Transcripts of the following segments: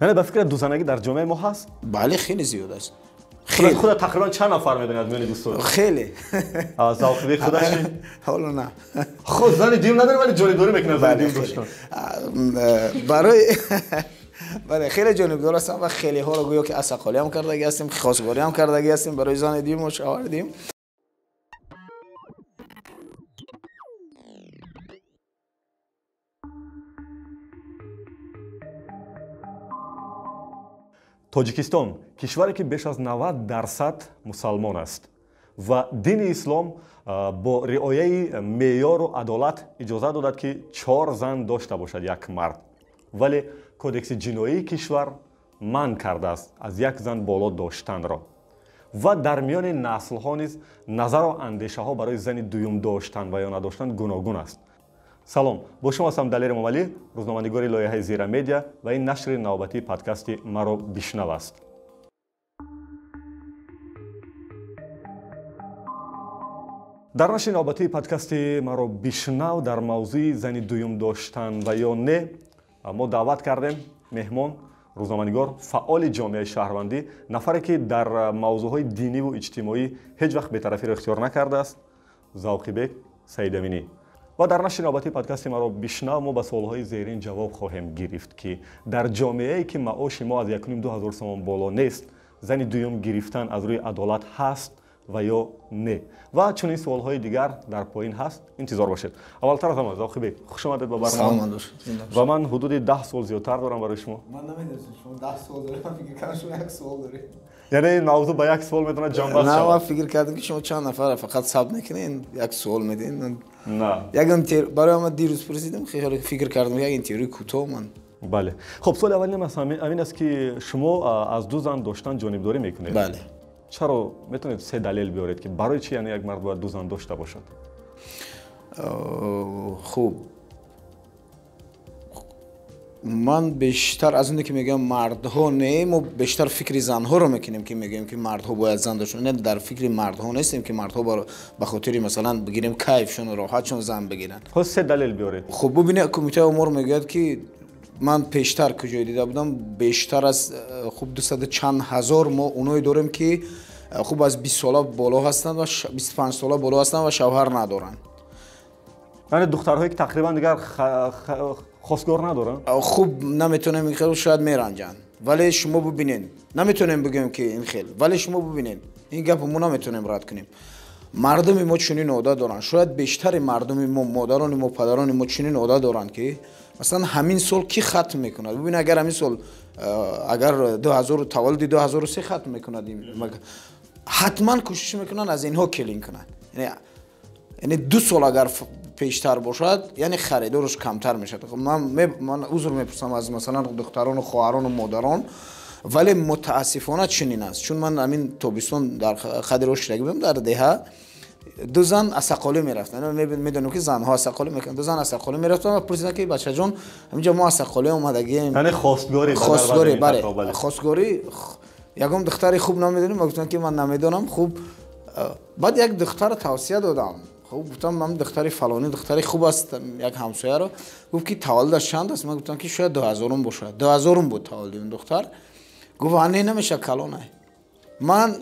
یعنی به فکر دوزانگی در جامعه ما هست؟ بله خیلی زیاد است. خود تقریبا چند نفر میبینید میون دوستان؟ خیلی. ذوق بی خودش؟ حالا نه. خود زن دیم نداره ولی جانبداری میکنه زن دیم داشتن. برای خیلی جانبدار هستم و خیلی ها رو گویا که اسقالی هم کردگی هستیم، خواستگاری هم کردگی هستیم برای زن دیم و شوهر دیم. тоҷикистон кишваре ки беш аз 90% мусалмон аст ва дини ислом бо риояи меъёру адолат иҷоза додад ки 4 зан дошта бошад як мард, вале кодекси ҷиноии кишвар манъ кардааст аз як зан боло доштанро ва дар миёни наслҳо низ назару андешаҳо барои зани дуюм доштан ва ё надоштан гуногун аст. салом, бо шумо ҳастам Далер Момалӣ, рӯзноманигори лоиҳаи Зира Медиа ва ин нашри навбатии подкасти Маро бишнав аст. дар нашри навбатии подкасти Маро бишнав дар мавзӯи зани дуюм доштан ва ё не мо даъват кардем меҳмон, рӯзноманигор, фаъоли ҷомеаи шаҳрвандӣ, нафаре ки дар мавзӯъҳои диниву иҷтимоӣ ҳеҷ вақт бетарафиро ихтиёр накардааст, Завқибек Саидаминӣ. ва дар нашри навбатии подкасти Маро бишнав мо ба суолҳои зерин ҷавоб хоҳем гирифт ки дар ҷомеае ки маоши мо аз 1,2 сомон боло нест, зани дуюм гирифтан аз рӯи адолат ҳаст ва ё не, ва чунин суолҳои дигар дар поин ҳаст. интизор бошед. аввалтар аз ҳама Завқибек, хуш омадед ба барнома. ва ман ҳудуди 10 суол зиёдтар дорам барои шумо. ман намедонистам шумо 10 суол доред, ман фикр кардам шумо як суол доред. яъне ин мавзӯъ ба як суол метавонад ҷамъбаст шавад. не, ман фикр кардам ки шумо чанд нафар фақат сабт мекунед, як суол медин. не. ягон барои ман дирӯз пурсидам, хеле фикр кардам як интервюи кӯтоҳ ман. бале. хоб, суоли аввалинам амин аст ки шумо аз ду зан доштан ҷонибдорӣ мекунед. бале. чаро метавонед се далел биёред ки барои чи яъне як мард бояд ду зан дошта бошад? хуб, ман бештар аз оне ки мегӯям мардҳо не, мо бештар фикри занҳоро мекунем ки мегӯем ки мардҳо бояд зан дошта. не, дар фикри мардҳо нестем ки мардҳо ба хотири масалан бигирем кайфшон роҳатшон зан бигиранд. хо се далел биёред. хуб, бубинед кумитаи умур мегӯяд ки ман пештар куҷое дида будам, бештар аз хуб 200 чанд ҳазор мо оное дорем ки хуб аз 20 сола боло ҳастанд ва 25 сола боло ҳастанд ва шавҳар надоранд. яъне духтарҳое ки тақрибан дигар хостгор надоранд? хуб, наметонем ин хел, шояд меранҷанд, вале шумо бубинед, наметонем бигӯем ки ин хел, вале шумо бубинед, ин гапо мо наметонем рад кунем. мардуми мо чунин одат доранд, шояд бештари мардуми мо, модарони мо, падарони мо чунин одат доранд ки مثلا همین سال کی ختم میکند؟ ببین اگر همین سال اگر 2000 تولد 2003 ختم میکند، حتما کوشش میکنن از اینها کلین کنن. یعنی 2 سال اگر پیشتر باشد یعنی خریدارش کمتر میشه. من عذر میپرسم از مثلا دختران و خواهران و مادران، ولی متاسفانه چنین است. چون من همین تابستان در خدیروش رگیم در دهه 2 زن اسقالی میرفتن. میدونم که زنها اسقالی میکنن. 2 زن اسقالی میرفتن و پرسیدن که بچه جان اینجا ما اسقالی اومدگیم. یعنی خواستگاری بله خواستگاری. یکم دختری خوب نمیدونیم، گفتن که من نمیدونم. خوب بعد یک دختر توصیه دادم. خوب گفتم من دختری فلانی دختری خوب است، یک همسایه رو گفت که تولدش چند است؟ من گفتم که شاید 2000 باشه. 2000 بود تولد این دختر. گفت آنه نمیشه کلانه. من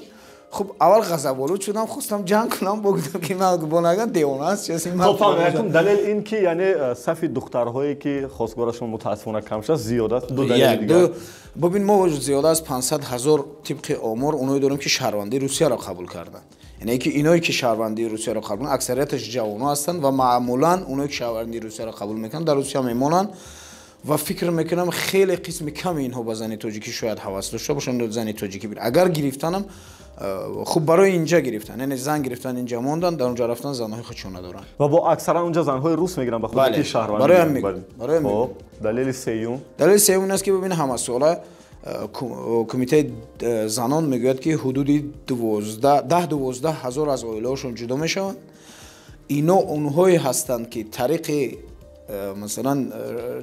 خب اول غضب‌آلود شدم، خواستم جنگ کنم، گفتم که من بونگا دیوانه است چیزی. من خب فهمیدم دلیل این که یعنی صف دخترهایی که خواستگارشون متاسفانه کم شده زیاد است. دو دلیل دیگه. ببین ما زیاد از 500,000 طبق آمار اونایی داریم که شهروندی روسیه را قبول کردن. یعنی که اینایی که شهروندی روسیه را قبول اکثریتش جوان‌ها هستند و معمولاً اونایی که شهروندی روسیه را قبول میکنن در روسیه میمونن و فکر میکنم خیلی قسم کمی اینها با زن تاجیکی شاید حواس داشته باشن زن تاجیکی بیر. اگر گرفتنم خوب برای اینجا گرفتن، یعنی زن گرفتن اینجا موندن، در اونجا رفتن زنهای خودشون ندارن و با اکثرا اونجا زنهای روس میگیرن به خاطر شهروندی. برای خب دلیل سوم است که ببین همه ساله کمیته زنان میگوید که حدودی 12 هزار از عائله‌هاشون جدا میشوند. اینا اونهایی هستند که طریق مثلا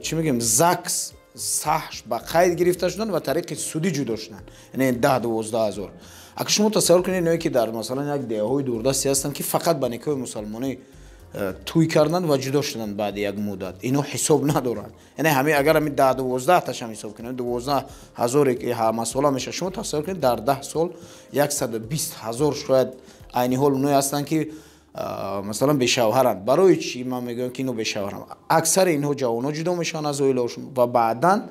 چی میگیم زکس صحش با قید گرفته شدن و طریق سودی جدا شدن، یعنی 10-12 هزار. اگه شما تصور کنید اینایی که در مثلا یک دهه‌های دوردستی هستن که فقط به نکاح مسلمانی توی کردن و جدا شدن بعد یک مدت اینو حساب ندارن. یعنی همین اگر همین 10-12 تاش هم حساب کنیم 12,000 که همه سالا میشه شما تصور کنید در 10 سال 120,000 شاید عین حال اونایی هستن که مثلا به شوهرن. برای چی من میگم که اینو به شوهرن؟ اکثر اینها جوانا جدا میشن از اویلاشون و بعدن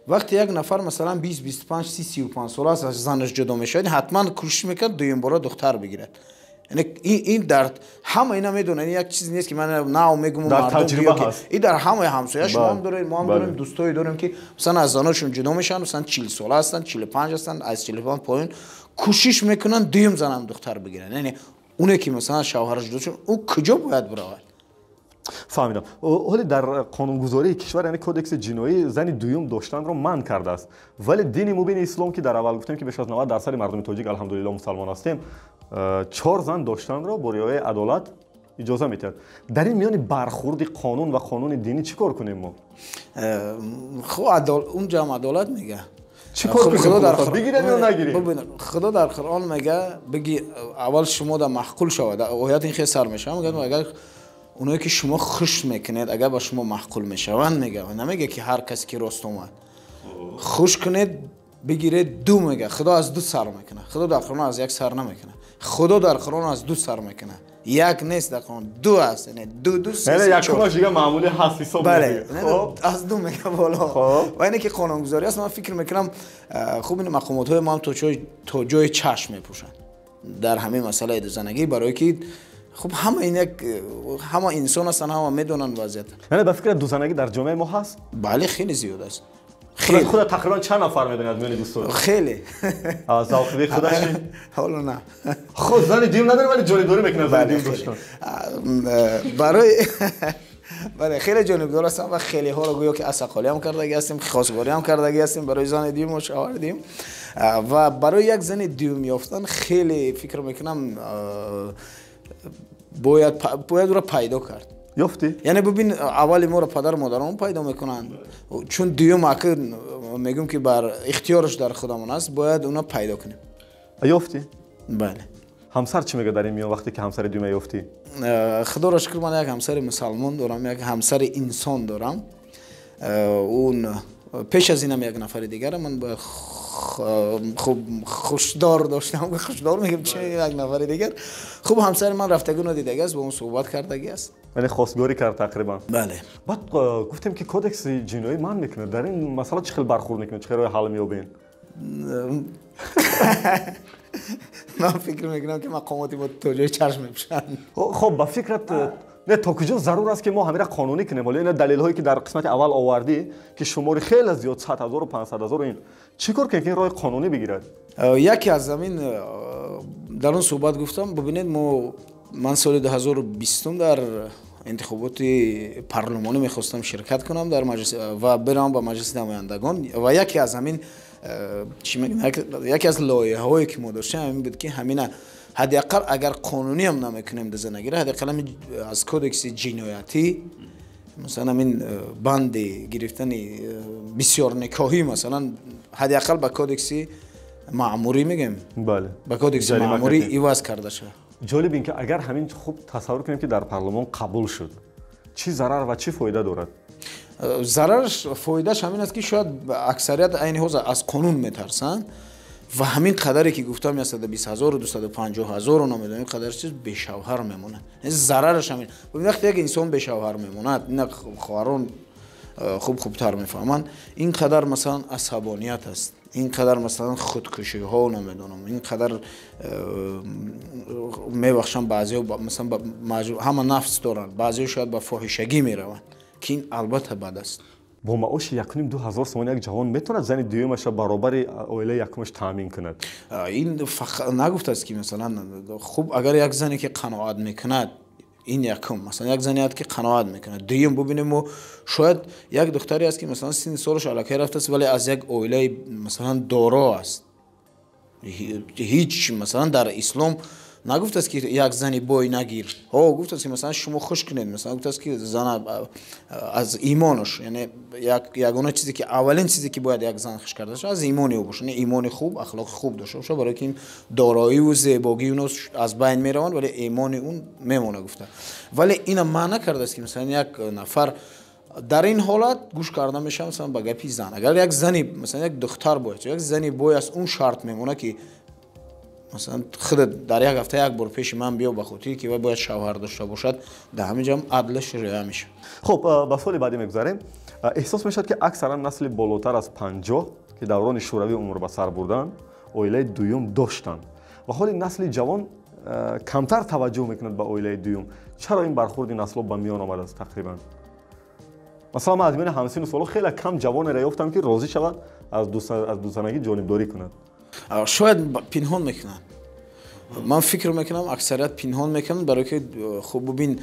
وقتی یک نفر مثلا 20 25 30 35 سال است از زنش جدا میشه حتما کوشش میکنه دوم بار دختر بگیره. یعنی این در همه اینا میدونن یک چیزی نیست که من نه میگم مردم این در همه همسایه شما هم دارید ما هم داریم دوستایی داریم که مثلا از زناشون جدا میشن مثلا 40 سال هستن 45 هستن از 45 پایین کوشش میکنن دوم زن هم دختر بگیرن. یعنی اونه که مثلا شوهرش جدا شد او کجا باید بره؟ فهمیدم. ولی در قانونگذاری کشور یعنی کدکس جنایی زن دوم داشتن رو منع کرده است، ولی دین مبین اسلام که در اول گفتیم که بیش از 90% مردم تاجیک الحمدلله مسلمان هستیم 4 زن داشتن رو با رعایت عدالت اجازه میده. در این میان برخورد قانون و قانون دینی چیکار کنیم ما؟ خب اونجا هم عدالت میگه چیکار کنیم؟ بگیریم یا نگیریم؟ خدا در قرآن میگه بگی اول شما در محقول شود. آیات این خیلی سر میشه میگه اگر اونایی که شما خوش میکنید اگر با شما محقول میشوند میگه و نمیگه که هر کسی که راست اومد خوش کنید بگیرید دو میگه. خدا از دو سر میکنه. خدا در قرآن از یک سر نمیکنه. خدا در قرآن از دو سر میکنه. یک نیست در قرآن دو هست. یعنی دو یعنی یک کماش دیگه معمولی هست حساب بله از دو میگه بالا. و اینه که قانونگذاری است. من فکر میکنم خوب این مقامات های ما هم تا جای چشم میپوشن در همه مسئله دو زنگی برای که خب همه انسان هستن همه میدونن وضعیت. یعنی به فکر دوزنگی در جامعه ما هست؟ بله خیلی زیاد است. خود تقریبا چند نفر میدونید از میان دوستان؟ خیلی. از ذوقی خودش؟ حالا نه. خود زن دیم نداره ولی جانبداری میکنه زن دیم داشتن. برای بله خیلی جانبدار هستم و خیلی ها رو گویا که اسقالی هم کردگی هستیم خواستگاری هم کردگی هستیم برای زن دیم و شوهر دیم و برای یک زن دیم یافتن خیلی فکر میکنم باید رو پیدا کرد. یافتی؟ یعنی ببین اول ما رو پدر مادرمون پیدا میکنن چون دیوم اکر میگم که بر اختیارش در خودمون است باید اونا پیدا کنیم. یافتی؟ بله. همسر چی میگه در این میان وقتی که همسر دیوم یافتی؟ خدا را شکر من یک همسر مسلمان دارم یک همسر انسان دارم. اون پیش از اینم یک نفر دیگر من با خوب خوشدار داشتم. خوشدار میگم چه یک نفر دیگر خوب همسر من رفتگی رو دیدگی است با اون صحبت کردگی است. یعنی خواستگاری کرد تقریبا. بله. بعد گفتیم که کدکس جنایی من میکنه در این مسئله چه خیلی برخورد میکنه چه خیلی حال میابین؟ من فکر میکنم که مقاماتی با توجه چشم میپوشن. خب با فکرت نه تا کجا ضرور است که ما همین را قانونی کنیم؟ ولی این دلیل هایی که در قسمت اول آوردی که شماری خیلی زیاد 100,000 و 500,000 این چیکار کنیم که این راه قانونی بگیرد؟ یکی از زمین در اون صحبت گفتم ببینید من سال 2020 در انتخابات پارلمانی میخواستم شرکت کنم در مجلس و برم با مجلس نمایندگان و یکی از همین یکی از لایحه‌هایی که ما داشتیم همین بود که همین حداقل اگر قانونی هم نمیکنیم در زندگی را حداقل از کدکس جنایتی مثلا همین بند گرفتن بسیار نکاحی مثلا حداقل با کدکس معموری میگیم بله با کدکس معموری ایواز کرده شد. جالب این که اگر همین خوب تصور کنیم که در پارلمان قبول شد چی ضرر و چی فایده دارد؟ ضررش فایدهش همین است که شاید اکثریت عین حوزه از قانون میترسن و همین قدری که گفتم 120,000 و 250,000 و نمیدونم قدر چیز به شوهر میمونه. ضررش همین. وقتی یک انسان به شوهر میمونه نه خواهران خوبتر میفهمن این قدر مثلا عصبانیت است این قدر مثلا خودکشی ها نمیدونم این قدر میبخشن بعضی مثلا همه نفس دارن بعضی شاید با فاحشگی میروند که این البته بد است. با معاش 1,500,000 تومان یک جوان میتونه زن دومش برابر اویله یکمش تامین کند؟ این نگفته است که مثلا خوب اگر یک زنی که قناعت میکند این یکم مثلا یک زنی است که قناعت میکنه دوم ببینیم و شاید یک دختری است که مثلا سن سالش الکی رفته است ولی از یک اویله مثلا دارا است هیچ مثلا در اسلام نگفت است که یک زنی بوی نگیر گفت است که مثلا شما خوش کنید مثلا گفت است که زن از ایمانش یعنی یگانه چیزی که اولین چیزی که باید یک زن خوش کرده باشه از ایمانی او باشه ایمان خوب اخلاق خوب داشته باشه برای که این دارایی و زیبایی اون از بین میروند ولی ایمان اون میمونه گفته ولی اینا معنی کرده است که مثلا یک نفر در این حالت گوش کردن میشه مثلا به گپی زن اگر یک زنی مثلا یک دختر باشه یک زنی بوی از اون شرط میمونه که مثلا خود در یک هفته یک بار پیش من بیا به خاطری که باید شوهر داشته باشد در همینجا هم عدلش رعایت میشه. خب به سوال بعدی میگذاریم. احساس میشد که اکثرا نسل بالاتر از 50 که دوران شوروی عمر به سر بردن اویله دوم داشتن و حالی نسل جوان کمتر توجه میکنند به اویله دوم. چرا این برخورد نسل‌ها به میان آمده است تقریبا؟ مثلا من از بین همسن سال‌ها خیلی کم جوان را یافتم که راضی شود از دوستانگی جانبداری کند. شاید پنهان میکنن. من فکر میکنم اکثریت پنهان میکنن برای که خب ببین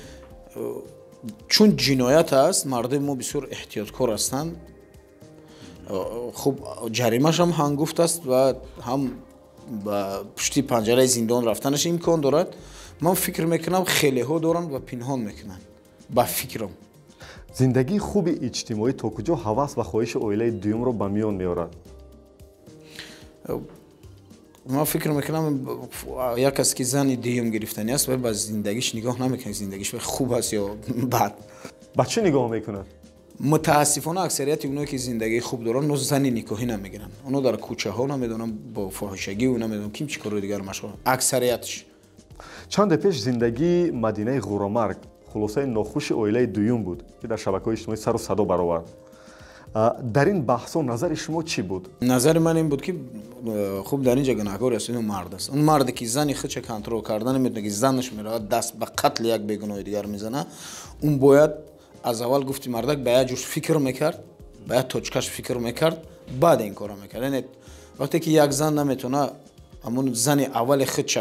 چون جنایت است مردم ما بسیار احتیاطکار هستند. خب جریمه‌اش هم هنگفت است و هم با پشتی پنجره زندان رفتنش امکان دارد. من فکر میکنم خیلی ها دارن و پنهان میکنن با فکرم. زندگی خوب اجتماعی تا کجا هوس و خواهش اویله دوم رو به میان میارد؟ من فکر میکنم یک کسی که زن دوم گرفتنی است و به زندگیش نگاه نمیکنه زندگیش خوب است یا بد. با چه نگاه میکنه؟ متاسفانه اکثریت اونایی که زندگی خوب دارن نو زن نکاحی نمیگیرن. اونا در کوچه ها نمیدونم با فاحشگی و نمیدونم کیم چی کار دیگر مشغول. اکثریتش. چند پیش زندگی مدینه غورامرگ خلاصه ناخوش اویله دوم بود که در شبکه‌های اجتماعی سر و صدا برآورد. در این بحث‌ها نظر شما چی بود؟ نظر من این بود که خوب در اینجا گناهکار است اون مرد است. اون مردی که زنی خودش کنترل کردن نمیتونه که زنش میره دست به قتل یک بیگناه دیگر میزنه اون باید از اول گفتی مردک باید جوش فکر میکرد باید توچکش فکر میکرد بعد این کارو میکرد. یعنی وقتی که یک زن نمیتونه همون زن اول خودش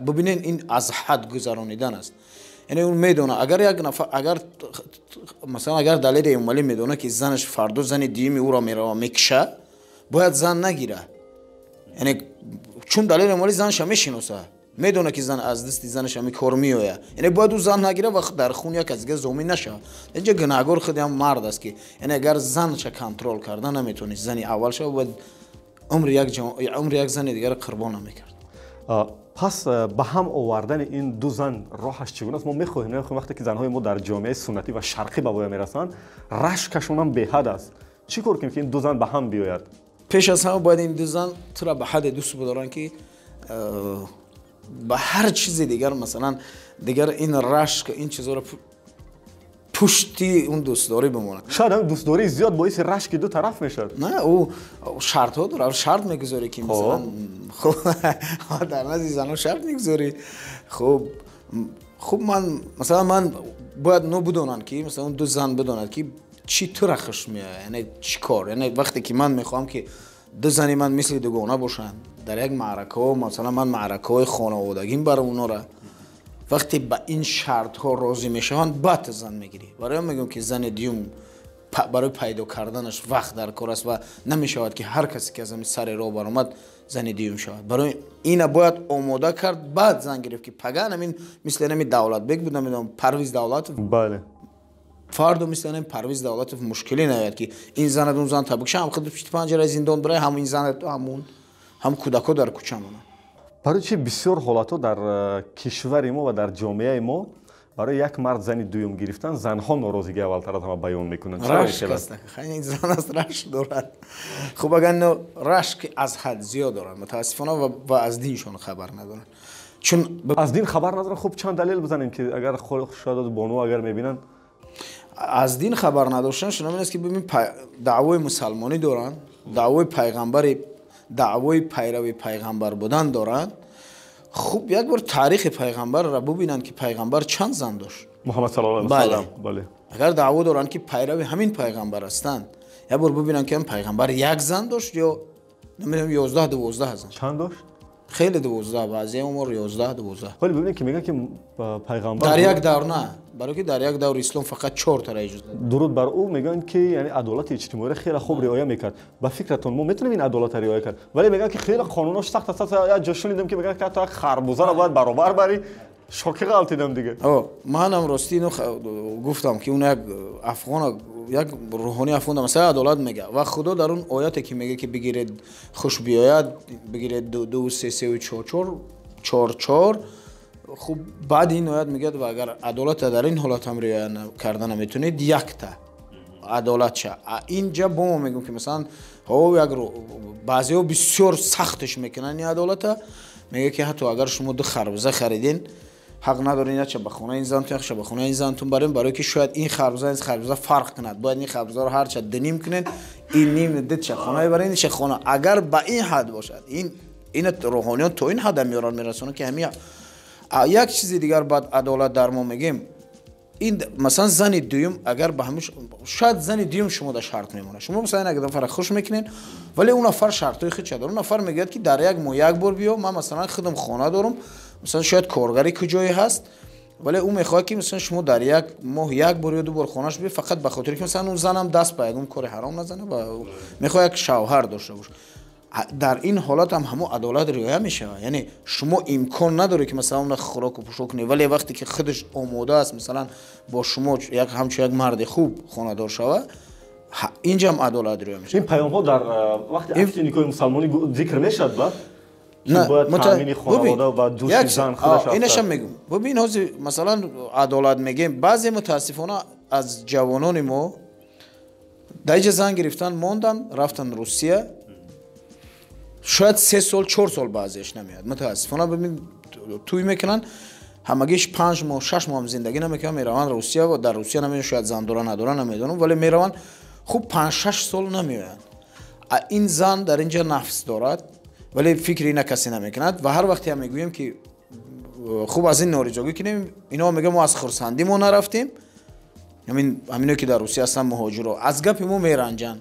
ببینین این از حد گذرانیدن است. یعنی اون میدونه اگر یک نفر اگر دلیل ایمالی میدونه که زنش فردا زن دیمی او را میره و میکشه باید زن نگیره. یعنی چون دلیل ایمالی زنش میشناسه میدونه که زن از دست زنش هم کار میوه یعنی باید او زن نگیره و در خون یک از دیگه زومی نشه. اینجا گناهکار خود هم مرد است که یعنی اگر زنش کنترل کردن نمیتونه زنی اول شه باید عمر یک زن دیگر قربان نمیکرد. پس به هم آوردن این دو زن راهش چگونه است؟ ما میخواهیم وقتی که زنهای ما در جامعه سنتی و شرقی به پایان میرسند رشکشون هم به حد است. چی کار کنیم که این دو زن به هم بیاید؟ پیش از همه باید این دو زن تو به حد دوست بدارن که به هر چیز دیگر مثلا دیگر این رشک این چیزا رو پشتی اون دوستداری بمونه. شاید هم دوستداری زیاد باعث رشک دو طرف میشد. نه او شرط ها داره شرط میگذاری که مثلا خب در نزد زنها شرط میگذاری. خب من باید نو بدونن که مثلا دو زن بدونن که چی تو رخش میاد یعنی چی کار یعنی وقتی که من میخوام که دو زنی من مثل دوگانه باشن در یک معرکه مثلا من معرکه های خانوادگیم برای اونا را وقتی با این شرط ها راضی میشن بعد زن میگیری. برای میگم که زن دیوم برای پیدا کردنش وقت در کار است و نمیشود که هر کسی که از همین سر راه برآمد زن دیوم شود. برای این باید آماده کرد بعد زن گرفت که پگان همین مثل همین دولت بگ بود نمیدونم پرویز دولت بله فرد مثل همین پرویز دولت مشکلی نیاد که این زن اون زن تبکش هم خود پشت پنجره زندان برای همین زن همون هم کودکا در کوچه مونن. برای چی بسیار حالاتو در کشور ما و در جامعه ما برای یک مرد زن دوم گرفتن زنها ناراضگی اولتر از همه بیان میکنن؟ رشک است خیلی زن است رشک دارد. خب اگر رشک از حد زیاد دارن متاسفانه و از دینشون خبر ندارن چون از دین خبر ندارن. خب چند دلیل بزنیم که اگر شاید بانو اگر میبینن از دین خبر نداشتنشون همین است که ببین دعوای مسلمانی دارن دعوای پیغمبر دعوای پیروی پیغمبر بودن دارن. خوب یک بار تاریخ پیغمبر را ببینن که پیغمبر چند زن داشت محمد صلی الله علیه و سلم. بله اگر دعوا دارن که پیروی همین پیغمبر هستند یک بار ببینن که هم پیغمبر یک زن داشت یا نمیدونم 11 12 زن. چند داشت؟ خیلی 12 بعضی عمر 11 12. ولی ببینید که میگن که پیغمبر در یک دور نه، برای که در یک دور اسلام فقط 4 تا اجازه داد. درود بر او میگن که یعنی عدالت اجتماعی خیلی خوب رعایت میکرد. با فکرتون ما میتونیم این عدالت رعایت کرد. ولی میگن که خیلی قانوناش سخت است. یا جا شنیدم که میگن که تا خربوزه رو باید برابر بری. شوکه غلطیدم دیگه. منم راستی اینو گفتم که اون یک افغان یک روحانی افغان مثلا عدالت میگه و خدا در اون آیاتی که میگه که بگیرید خوش بیاید بگیرید 2 3 3 و 4 4 خب بعد این آیات میگه و اگر عدالت در این حالت هم رعایت کردن نمیتونید یک تا عدالت شه. اینجا با ما میگم که مثلا ها یک بعضی‌ها بسیار سختش میکنن این عدالت. میگه که حتی اگر شما 2 خربزه خریدین حق ندارین چه به خونه این زنتون چه به خونه این زنتون بریم، برای که شاید این خربزه فرق کند. باید این خربزه رو هر چه دنیم کنین، این نیم دید چه خونه برین چه خونه. اگر به این حد باشد این روحانیان تو این حد میارن میرسونه که همین. یک چیز دیگر بعد عدالت در ما میگیم این مثلا زن دوم اگر به همش شاید زن دوم شما در شرط میمونه. شما مثلا اگه نفر خوش میکنین ولی اون نفر شرطای خود چه داره. اون نفر میگه که در یک بار بیا من مثلا خودم خانه دارم، مثلا شاید کارگری کجایی هست ولی اون میخواد که مثلا شما در یک ماه 1 بار یا 2 بار خانه‌اش بیا، فقط به خاطر که مثلا اون زنم دست به اون کار حرام نزنه و میخواد یک شوهر داشته باشه. در این حالت هم همون عدالت رعایت میشه. یعنی شما امکان نداره که مثلا اون خوراک و پوشاک کنی ولی وقتی که خودش آماده است مثلا با شما یک مرد خوب خانه دار شوه، اینجا هم عدالت رعایت میشه. این پیام ها در وقتی عقد نیکای مسلمانی ذکر میشد با نه باید تامین خانواده و دوست زن خودش اینش هم میگم. ببین مثلا عدالت میگیم بعضی متاسفانه از جوانان ما دایج زن گرفتن موندن رفتن روسیه، شاید 3 سال 4 سال بعضیش نمیاد. متاسفانه ببین توی میکنن همگیش 5 ماه 6 ماه هم زندگی نمیکنن میروان روسیه و در روسیه نمیدونن شاید زن دارن ندارن نمیدونم ولی میروان خوب 5 6 سال نمیاد. این زن در اینجا نفس دارد ولی فکری اینا کسی نمیکند و هر وقتی هم میگویم که خوب از این نارجاگی کنیم اینا میگه ما از خرسندی ما نرفتیم. همینو که در روسیه هستن مهاجرا از گپ ما میرنجن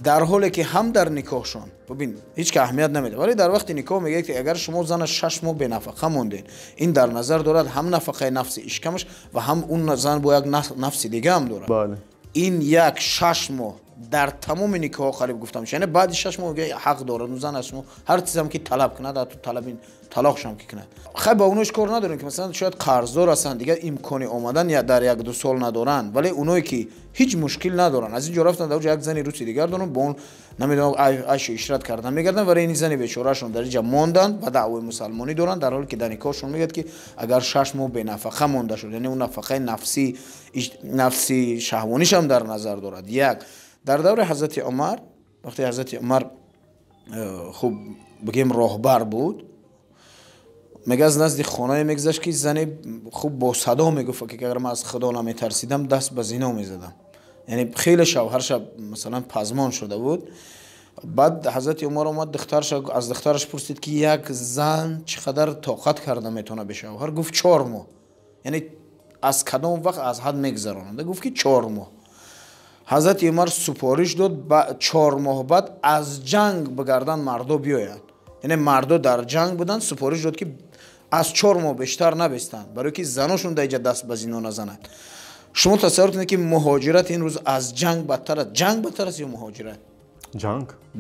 در حالی که هم در نکاحشون ببین هیچ که اهمیت نمیده ولی در وقت نکاح میگه که اگر شما زن 6 ماه به نفقه موندین این در نظر دارد هم نفقه نفس اشکمش و هم اون زن با یک نفس دیگه هم داره. بله. این 6 ماه در تمام نکاح قریب گفتم میشه یعنی بعد 6 ماه حق داره اون زن از شما هر چیزی هم که طلب کنه در تو طلب این طلاقش هم کنه. خب با اونش کار ندارن که مثلا شاید قرضدار هستن دیگه امکانی اومدن یا در 1 2 سال ندارن ولی اونایی که هیچ مشکل ندارن از اینجا رفتن در یک زنی روسی دیگر دارن با اون نمیدونم عیش اشرت کردن میگردن ولی این زنی بیچارهشون در اینجا موندن و دعوای مسلمانی دارن در حالی که در نکاحشون میگه که اگر 6 ماه به نفقه مونده شد یعنی اون نفقه نفسی شهوانیش هم در نظر دارد. یک در دور حضرت عمر وقتی حضرت عمر خوب بگیم راهبر بود میگه از نزد خانه میگذشت که زنی خوب با صدا میگفت که اگر من از خدا نمیترسیدم دست به زنا میزدم. یعنی خیلی شوهرش مثلا پزمان شده بود. بعد حضرت عمر اومد از دخترش پرسید که یک زن چقدر طاقت کرده میتونه به شوهر؟ گفت 4 ماه. یعنی از کدام وقت از حد میگذراننده؟ گفت که 4 ماه. حضرت عمر سپارش داد 4 ماه بعد از جنگ بگردن مردا بیاین. یعنی مردا در جنگ بودن سپارش داد که از 4 ماه بیشتر نبستن برای که زناشون دیگه دست به زنا نزنند. شما تصور کنید که مهاجرت این روز از جنگ بدتر است یا مهاجرت؟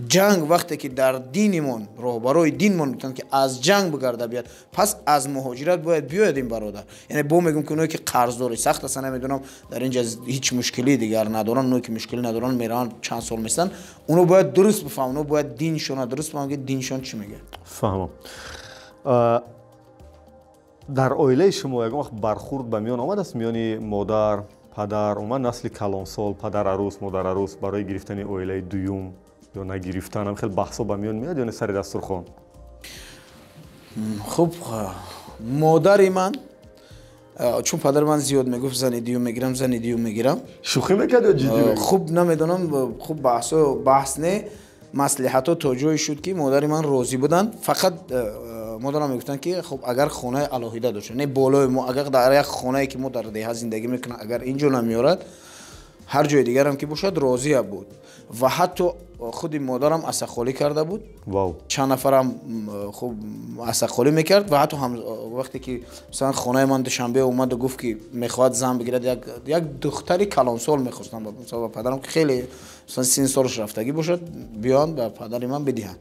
جنگ وقتی که در دینمون راهبرای دینمون میگن که از جنگ بگرده بیاد پس از مهاجرت باید بیاد این برادر. یعنی با میگم که اونایی که قرضداری سخت هستن نمیدونم در اینجا هیچ مشکلی دیگر ندارن اونایی که مشکلی ندارن میرن چند سال میستن اونو باید درست بفهمن اونو باید دینشون درست بفهمن که دینشون چی میگه. فهمم. در عائله شما یک برخورد به میان آمد است میان مادر پدر اومد نسل کلانسال پدر عروس مادر عروس برای گرفتن عائله دوم یا نگرفتن هم خیلی بحثا به میان میاد یا سر دسترخوان؟ خب مادر من چون پدر من زیاد میگفت زن دیو میگیرم شوخی میکرد یا جدی؟ خوب نمیدونم خوب بحث نه مصلحت ها توجیه شد که مادر من راضی بودن. فقط مادرم میگفتن که خب اگر خانه الهیده داشته نه بالای ما اگر در یک خانه‌ای که ما در دیه زندگی میکنه اگر اینجا نمیارد هر جای دیگر هم که باشد راضی بود و حتی خود مادرم عصاخولی کرده بود. واو. چند نفرم خوب عصاخولی میکرد و حتی وقتی که مثلا خانه من دوشنبه اومد و گفت که میخواد زن بگیرد، یک دختری کلانسال میخواستم با پدرم که خیلی مثلا 3 سالش رفتگی باشد بیان به پدر من بدهند.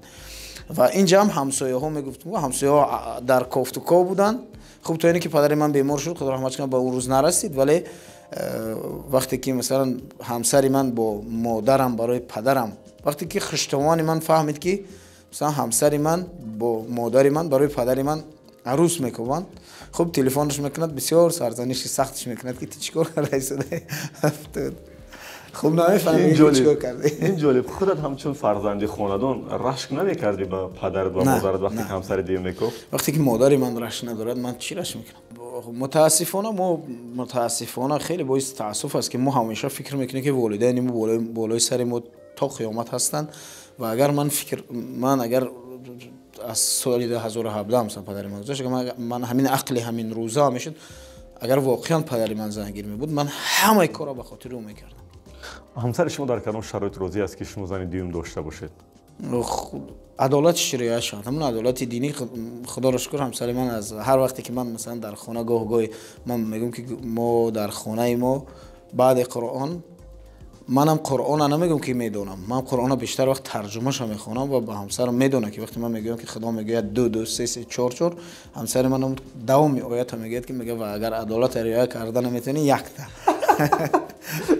و اینجا هم همسایه ها میگفتم و همسایه ها در کافت و کا بودن. خب تا اینکه که پدر من بیمار شد خدا رحمتش کنه به اون روز نرسید، ولی وقتی که مثلا همسر من با مادرم برای پدرم وقتی که خشتوان من فهمید که مثلا همسر من با مادر من برای پدر من عروس میکنن، خب تلفنش میکند بسیار سرزنش سختش میکند که چیکار کردی شده افتاد. خب نمیفهمم چیکار کردی. این جالب. خودت همچون فرزند خاندان رشک نمیکردی با پدرت و مادرت وقتی همسر دیگه میگفت؟ وقتی که مادر من رشک ندارد من چی رشک میکنم؟ متاسفانه خیلی باعث تاسف است که ما همیشه فکر میکنیم که والدین ما بالای سر ما تا قیامت هستند و اگر من اگر از سال 2017 مثلا پدر من گذاشت که من همین عقل همین روزا میشد، اگر واقعا پدر من زنگیر می بود من همه کارا به خاطر او میکردم. همسر شما در کدام شرایط راضی است که شما زن دیوم داشته باشید؟ عدالت شریعه شد، همون عدالت دینی. خدا را شکر همسر من از هر وقتی که من مثلا در خانه گاهی من میگم که ما در خانه ما بعد قرآن، منم قرآن نمیگم که میدونم، من قرآن بیشتر وقت ترجمه‌اش میخونم و با همسرم میدونه که وقتی من میگم که خدا میگه 2 2 3 3 4 4، همسر منم دوم آیت میگه که میگه و اگر عدالت رعایت کردن نمیتونی یک تا.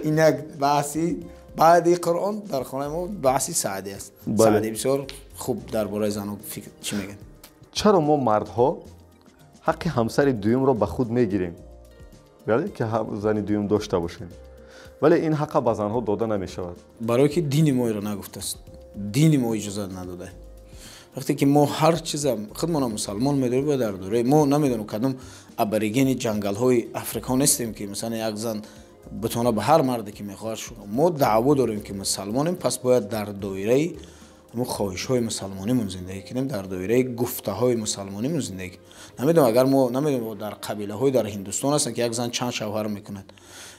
این یک بحثی بعد قرآن در خانه ما بحثی سعدی است. سعدی بسیار خوب درباره زن فکر چی میگن. چرا ما مردها حق همسر دوم رو به خود میگیریم؟ یعنی که زن دوم داشته باشیم، ولی این حق به زنها داده نمیشود. برای که دین ما را نگفته است، دین ما اجازه نداده. وقتی که ما هر چیز خودمون مسلمان میدونیم و در دوره ما نمیدونم کدوم ابریگین جنگل های افریقا نیستیم که مثلا یک زن بتونه به هر مردی که میخواد شو. ما دعوا داریم که مسلمانیم، پس باید در دایره ما خواهش های مسلمانیمون زندگی کنیم، در دایره گفته های مسلمانیمون زندگی کنیم. نمیدونم اگر ما نمیدونم در قبیله های در هندوستان هستن که یک زن چند شوهر میکنند،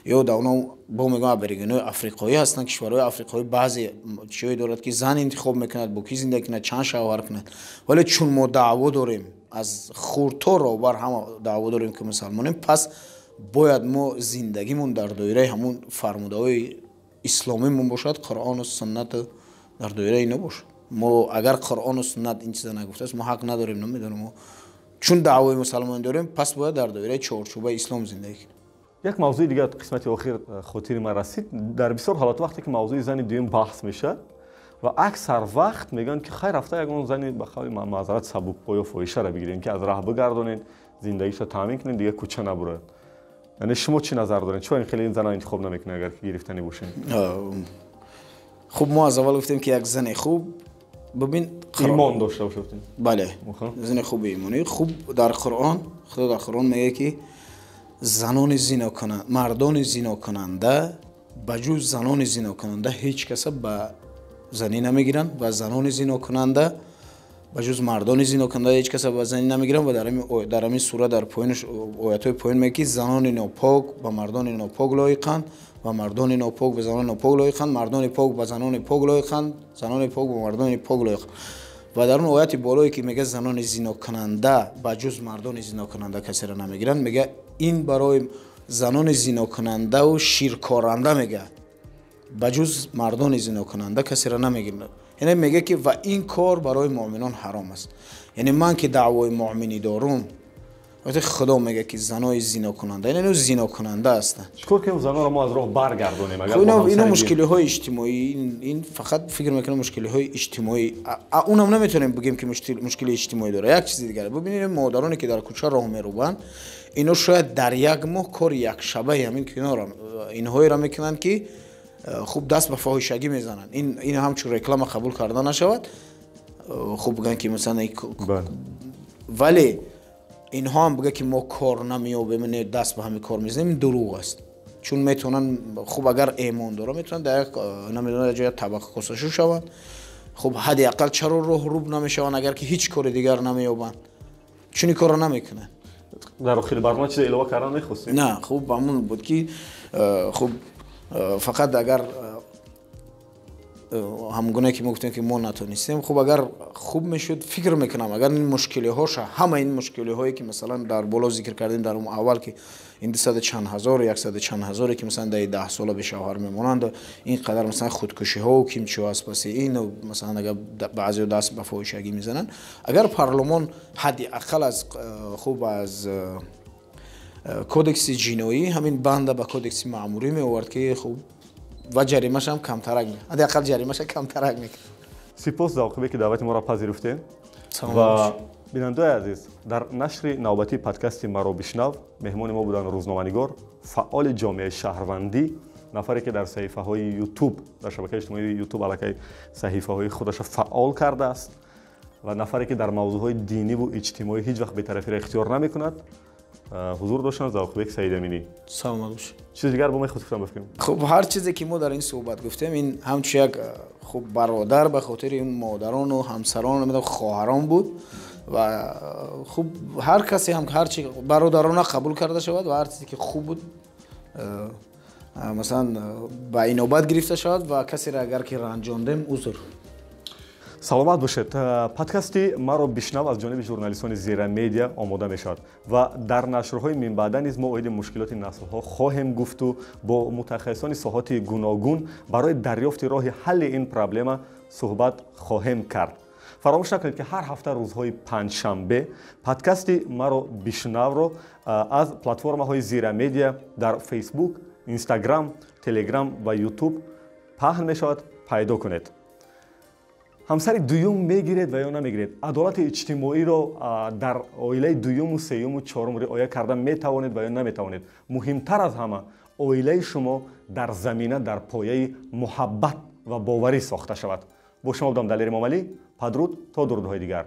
یا در اونا با میگم ابریگین افریقایی هستن، کشورهای افریقایی بعضی چیزی دارد که زن انتخاب میکند با کی زندگی کنه، چند شوهر کند. ولی چون ما دعوا داریم از خورتا رو بر هم دعوا داریم که مسلمانیم، پس باید ما زندگیمون در دایره همون فرمودهای اسلامیمون باشد، قرآن و سنت در دایره اینا باشد. ما اگر قرآن و سنت این چیزا نگفته است ما حق نداریم. نمیدونم ما چون دعوای مسلمان داریم پس باید در دایره چارچوب اسلام زندگی کنیم. یک موضوع دیگه قسمت آخر خاطر من رسید. در بسیار حالات وقتی که موضوع زن دوم بحث میشه و اکثر وقت میگن که خیر رفته یگان زنی بخوای معذرت سبک‌پا یا فاحشه را بگیرین که از راه بگردونین، زندگیش رو تامین کنین، دیگه کوچه نبره. یعنی شما چی نظر دارین؟ چرا این خیلی این زنا انتخاب نمیکنه اگر که گرفتنی باشین؟ خب ما از اول گفتیم که یک زن خوب ببین ایمان داشته باشه. بله زن خوب ایمانی خوب. در قرآن خدا در قرآن میگه که زنان زنا کنند، مردان زنا کننده بجز زنان زنا کننده هیچ کس به زنی نمیگیرن و زنان زنا کننده بجز مردان زنا کننده هیچ کس به زنی نمیگیرن. و در همین سوره در پایینش آیات‌های پایین میگه زنان ناپاک به مردان ناپاک لایقند و مردان ناپاک به زنان ناپاک لایقند، مردان پاک به زنان پاک لایقند، زنان پاک به مردان پاک لایقند. و در اون آیات بالایی که میگه زنان زنا کننده بجز مردان زنا کننده کسی را نمیگیرن، میگه این برای زنان زنا کننده و شیرکارنده میگه، بجز مردان زنا کننده کسی را نمیگیرن. یعنی میگه که و این کار برای مؤمنان حرام است. یعنی من که دعوای مؤمنی دارم وقتی خدا میگه که زنای زنا کننده، یعنی زنا کننده هستن، چطور که زنا رو ما از راه برگردونیم؟ اگر اینا مشکلی های اجتماعی، این فقط فکر میکنم مشکلی های اجتماعی، اونم نمیتونیم بگیم که مشکل اجتماعی داره. یک چیز دیگه ببینید مادرانی که در کوچه راه میروند اینا شاید در یک ماه کار یک شبه همین کنار اینهایی را میکنن که خوب دست به فاحشگی میزنن. این همچون رکلام قبول کرده نشود. خوب بگن که مثلا ولی اینها هم بگه که ما کار نمیابیم دست به همین کار میزنیم، دروغ است. چون میتونن خوب اگر ایمان داره میتونن در یک نمیدونم جای طبقه کساشو شون. خب حداقل چرا روب نمیشون اگر که هیچ کار دیگر نمیابن؟ چون این کارو نمیکنن. در آخر برنامه چیز علاوه کردن نخواستیم؟ نه خوب همون بود که خوب فقط اگر همگونه که گفتیم که ما نتونستیم، خب اگر خوب میشد فکر میکنم اگر این مشکلی هاش همه این مشکلی هایی که مثلا در بالا ذکر کردیم در اون اول که این 200 چند هزار 100 چند هزاری که مثلا در 10 سال به شوهر میمونند، این قدر مثلا خودکشی ها و کیمچی ها است، پس این مثلا اگر بعضی دست به فاحشگی میزنن، اگر پارلمان حداقل از خوب از کودکس جنایی همین بنده به کودکس معمولی می آورد که خوب و جریمه‌ش هم کمترک میکنه، حداقل جریمه‌ش کمترک میکنه. سپاس زاوقبی که دعوت ما را پذیرفتین و بینندگان عزیز، در نشر نوبتی پادکست مرا بشنو مهمان ما بودن روزنامه‌نگار فعال جامعه شهروندی، نفری که در صحیفه‌های یوتیوب در شبکه اجتماعی یوتیوب علاقه صحیفه‌های خودش فعال کرده است و نفری که در موضوعهای دینی و اجتماعی هیچ وقت بی‌طرفی را اختیار نمی‌کند. حضور داشتن زاوقبی سعید امینی. سلام علیکم. چیز دیگر با من خود گفتم بفهمیم. خب هر چیزی که ما در این صحبت گفتیم این همچون یک خب برادر به خاطر این مادران و همسران نمیدونم خواهران بود و خب هر کسی هم هر چی برادرانه قبول کرده شود و هر چیزی که خوب بود مثلا به این نوبت گرفته شود و کسی را اگر که رنجاندیم عذر. саломат бошед. Подкасти маро бишнав аз ҷониби журналистони Zira Media омода мешавад ва дар нашрҳои минбаъда низ мо оиди мушкилоти наслҳо хоҳем гуфту бо мутахассисони соҳати гуногун барои дарёфти роҳи ҳалли ин проблема суҳбат хоҳем кард. фаромӯш накунед ки ҳар ҳафта рӯзҳои панҷшанбе подкасти маро бишнавро аз платформаҳои Zira Media дар Facebook, Instagram, Telegram ва YouTube паҳн мешавад. пайдо кунед. ҳамсари дуюм мегиред ва ё намегиред, адолати иҷтимоиро дар оилаи дуюму сеюму чорум риоя карда метавонед ва ё наметавонед. Муҳимтар аз ҳама оилаи шумо дар замина дар пояи муҳаббат ва боварӣ сохта шавад. бо шумо будам Далер Эмомалӣ. Падруд то дурудҳои дигар.